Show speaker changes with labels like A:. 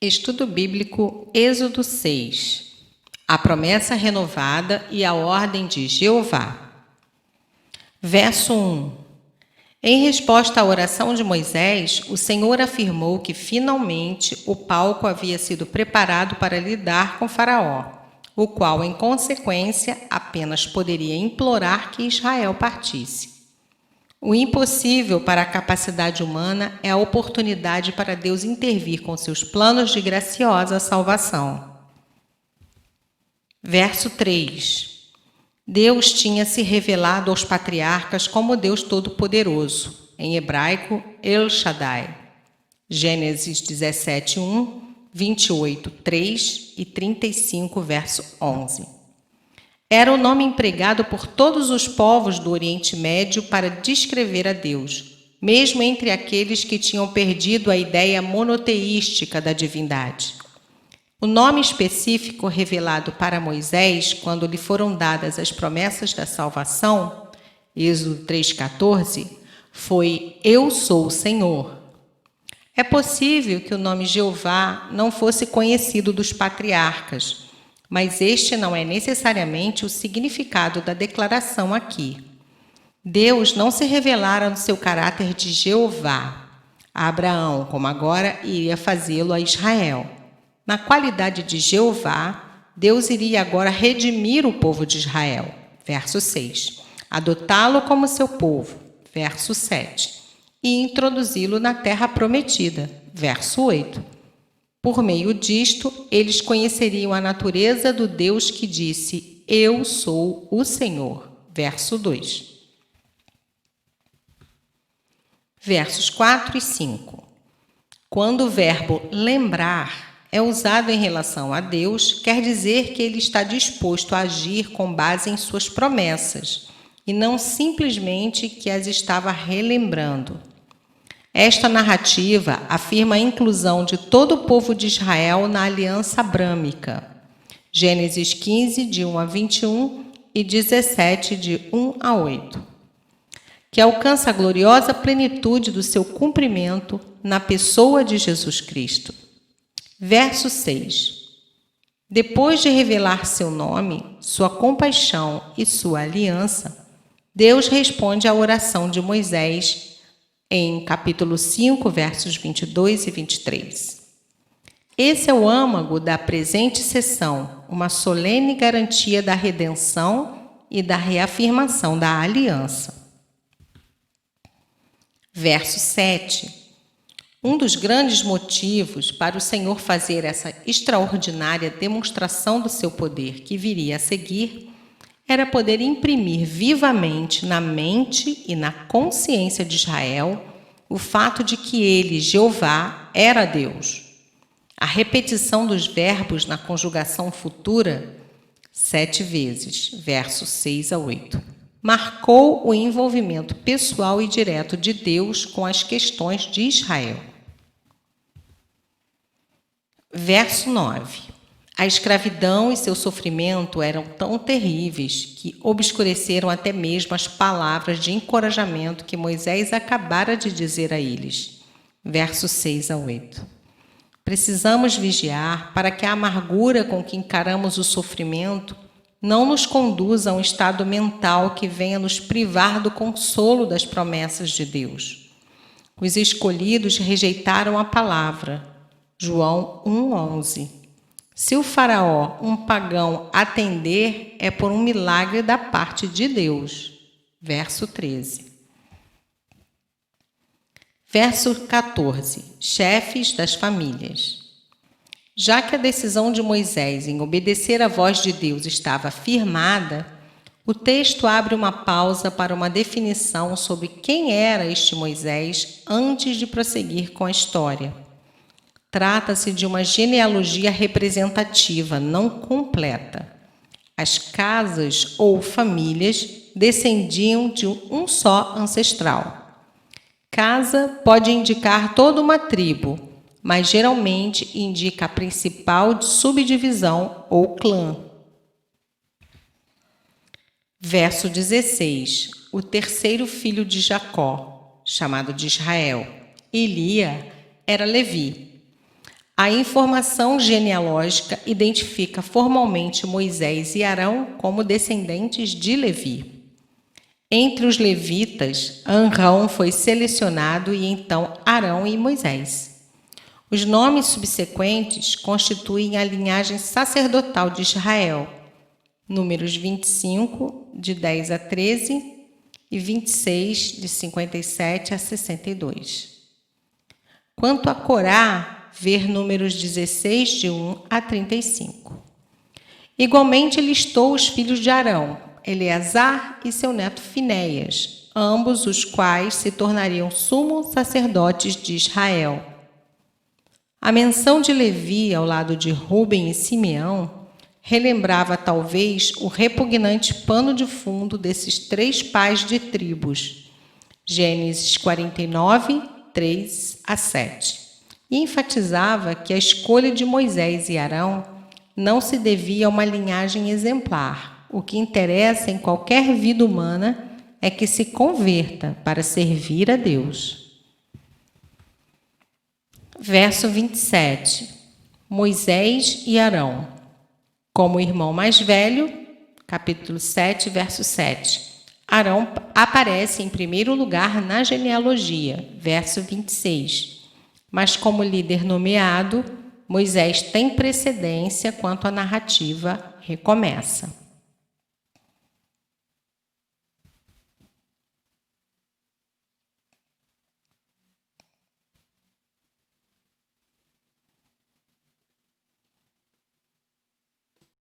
A: Estudo Bíblico, Êxodo 6. A promessa renovada e a ordem de Jeová. Verso 1. Em resposta à oração de Moisés, o Senhor afirmou que finalmente o palco havia sido preparado para lidar com Faraó, o qual, em consequência, apenas poderia implorar que Israel partisse. O impossível para a capacidade humana é a oportunidade para Deus intervir com seus planos de graciosa salvação. Verso 3. Deus tinha se revelado aos patriarcas como Deus Todo-Poderoso, em hebraico, El Shaddai. Gênesis 17, 1, 28, 3 e 35, verso 11. Era o nome empregado por todos os povos do Oriente Médio para descrever a Deus, mesmo entre aqueles que tinham perdido a ideia monoteística da divindade. O nome específico revelado para Moisés, quando lhe foram dadas as promessas da salvação, Êxodo 3,14, foi Eu sou o Senhor. É possível que o nome Jeová não fosse conhecido dos patriarcas, mas este não é necessariamente o significado da declaração aqui. Deus não se revelara no seu caráter de Jeová a Abraão, como agora iria fazê-lo a Israel. Na qualidade de Jeová, Deus iria agora redimir o povo de Israel, verso 6, adotá-lo como seu povo, verso 7, e introduzi-lo na terra prometida, verso 8. Por meio disto, eles conheceriam a natureza do Deus que disse, Eu sou o Senhor. Verso 2. Versos 4 e 5. Quando o verbo lembrar é usado em relação a Deus, quer dizer que ele está disposto a agir com base em suas promessas, e não simplesmente que as estava relembrando. Esta narrativa afirma a inclusão de todo o povo de Israel na aliança abrâmica. Gênesis 15, de 1 a 21 e 17, de 1 a 8. Que alcança a gloriosa plenitude do seu cumprimento na pessoa de Jesus Cristo. Verso 6. Depois de revelar seu nome, sua compaixão e sua aliança, Deus responde à oração de Moisés em capítulo 5, versos 22 e 23. Esse é o âmago da presente sessão, uma solene garantia da redenção e da reafirmação da aliança. Verso 7. Um dos grandes motivos para o Senhor fazer essa extraordinária demonstração do seu poder que viria a seguir era poder imprimir vivamente na mente e na consciência de Israel o fato de que ele, Jeová, era Deus. A repetição dos verbos na conjugação futura, 7 vezes, versos 6 a 8, marcou o envolvimento pessoal e direto de Deus com as questões de Israel. Verso 9. A escravidão e seu sofrimento eram tão terríveis que obscureceram até mesmo as palavras de encorajamento que Moisés acabara de dizer a eles. Versos 6 a 8. Precisamos vigiar para que a amargura com que encaramos o sofrimento não nos conduza a um estado mental que venha nos privar do consolo das promessas de Deus. Os escolhidos rejeitaram a palavra. João 1:11. Se o faraó, um pagão, atender, é por um milagre da parte de Deus. Verso 13. Verso 14. Chefes das famílias. Já que a decisão de Moisés em obedecer à voz de Deus estava firmada, o texto abre uma pausa para uma definição sobre quem era este Moisés antes de prosseguir com a história. Trata-se de uma genealogia representativa, não completa. As casas ou famílias descendiam de um só ancestral. Casa pode indicar toda uma tribo, mas geralmente indica a principal subdivisão ou clã. Verso 16. O terceiro filho de Jacó, chamado de Israel, Elia, era Levi. A informação genealógica identifica formalmente Moisés e Arão como descendentes de Levi. Entre os levitas, Arão foi selecionado e então Arão e Moisés. Os nomes subsequentes constituem a linhagem sacerdotal de Israel. Números 25, de 10 a 13, e 26, de 57 a 62. Quanto a Corá, ver Números 16, de 1 a 35. Igualmente listou os filhos de Arão, Eleazar e seu neto Finéias, ambos os quais se tornariam sumos sacerdotes de Israel. A menção de Levi ao lado de Rúben e Simeão relembrava talvez o repugnante pano de fundo desses três pais de tribos, Gênesis 49, 3 a 7, e enfatizava que a escolha de Moisés e Arão não se devia a uma linhagem exemplar. O que interessa em qualquer vida humana é que se converta para servir a Deus. Verso 27. Moisés e Arão. Como irmão mais velho, capítulo 7, verso 7. Arão aparece em primeiro lugar na genealogia, verso 26. Mas como líder nomeado, Moisés tem precedência quanto a narrativa recomeça.